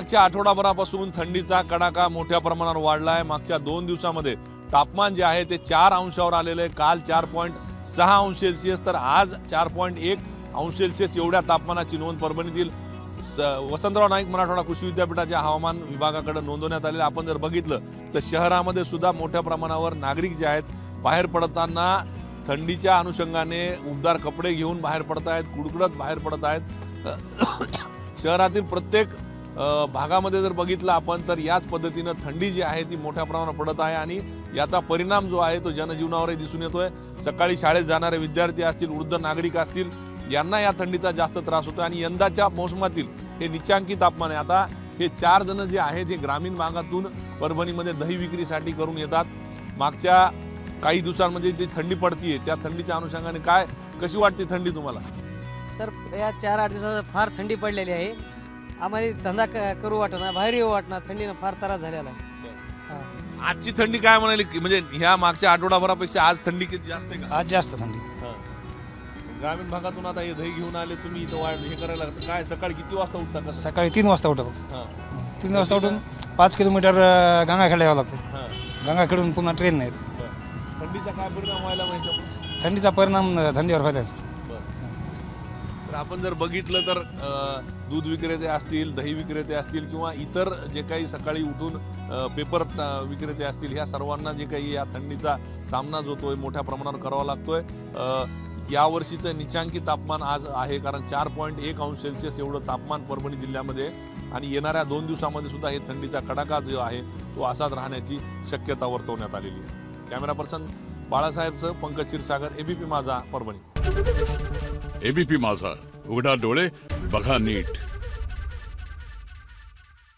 मागच्या आठवडाभरापासून थंडीचा कडाका मोठ्या प्रमाणावर वाढला आहे। मागच्या 2 दिवसामध्ये तापमान जे आहे ते 4 अंशावर आलेलं आहे। काल 4.6 अंश सेल्सिअस तर आज 4.1 अंश सेल्सिअस एवढ्या तापमानाची नोंद परभणीतील वसंतराव नाईक मराठवाडा कृषी विद्यापीठाच्या हवामान विभागाकडे नोंदवण्यात आलेलं। आपण जर बघितलं तर शहरामध्ये सुद्धा मोठ्या प्रमाणावर नागरिक जे आहेत बाहेर पडताना थंडीच्या अनुषंगाने उबदार कपडे घेऊन बाहेर पडत आहेत, कुडकुडत बाहेर पडत आहेत। शहरातील प्रत्येक भागामध्ये जर बघितलं आपण तर याच पद्धतीनं थंडी जी आहे ती मोठ्या प्रमाणात पडत आहे आणि याचा परिणाम जो आहे तो जनजीवनावरही दिसून येतोय। सकाळी शाळेत जाणारे विद्यार्थी असतील, वृद्ध नागरिक असतील, यांना या थंडीचा जास्त त्रास होतो आणि यंदाच्या मोसमातील हे निचांकी तापमान आहे। आता हे 4 जण जे आहेत हे ग्रामीण भागातून परभणीमध्ये दही विक्रीसाठी करून येतात। मागच्या काही दिवसांमध्ये जी थंडी पडतीये त्या थंडीच्या अनुषंगाने कशी वाटते थंडी तुम्हाला? सर या 4-8 दिवसात फार थंडी पडलेली आहे। आम्हाला धंदा करू वाटणार, बाहेर येऊ वाटणार, थंडीनं फार त्रास झालेला आहे। आजची थंडी काय म्हणाली म्हणजे ह्या मागच्या आठवडाभरापेक्षा आज थंडी किती जास्त आहे का? आज जास्त थंडी। ग्रामीण भागातून आता हे दही घेऊन आले तुम्ही इथं हे करायला काय सकाळी किती वाजता उठता का? सकाळी 3 वाजता उठतो। 3 वाजता उठून 5 किलोमीटर गंगाखेड यावं लागतं। गंगाखेडून पुन्हा ट्रेन नाही। थंडीचा काय परिणाम व्हायला माहिती? थंडीचा परिणाम धंद्यावर व्हायचा। तर आपण जर बघितलं तर दूध विक्रेते असतील, दही विक्रेते असतील किंवा इतर जे काही सकाळी उठून पेपर विक्रेते असतील, ह्या सर्वांना जे काही या थंडीचा सामना जो तोय मोठ्या प्रमाणावर करावा लागतोय। यावर्षीचं निचांकी तापमान आज आहे कारण 4.1 अंश सेल्सिअस एवढं तापमान परभणी जिल्ह्यामध्ये आणि येणाऱ्या 2 दिवसामध्ये सुद्धा हे थंडीचा कडाका जो आहे तो असाच राहण्याची शक्यता वर्तवण्यात आलेली आहे। कॅमेरा पर्सन बाळासाहेबचं पंकज क्षीरसागर, एबीपी माझा, परभणी। एबीपी माझा, उघडा डोळे बघा नीट।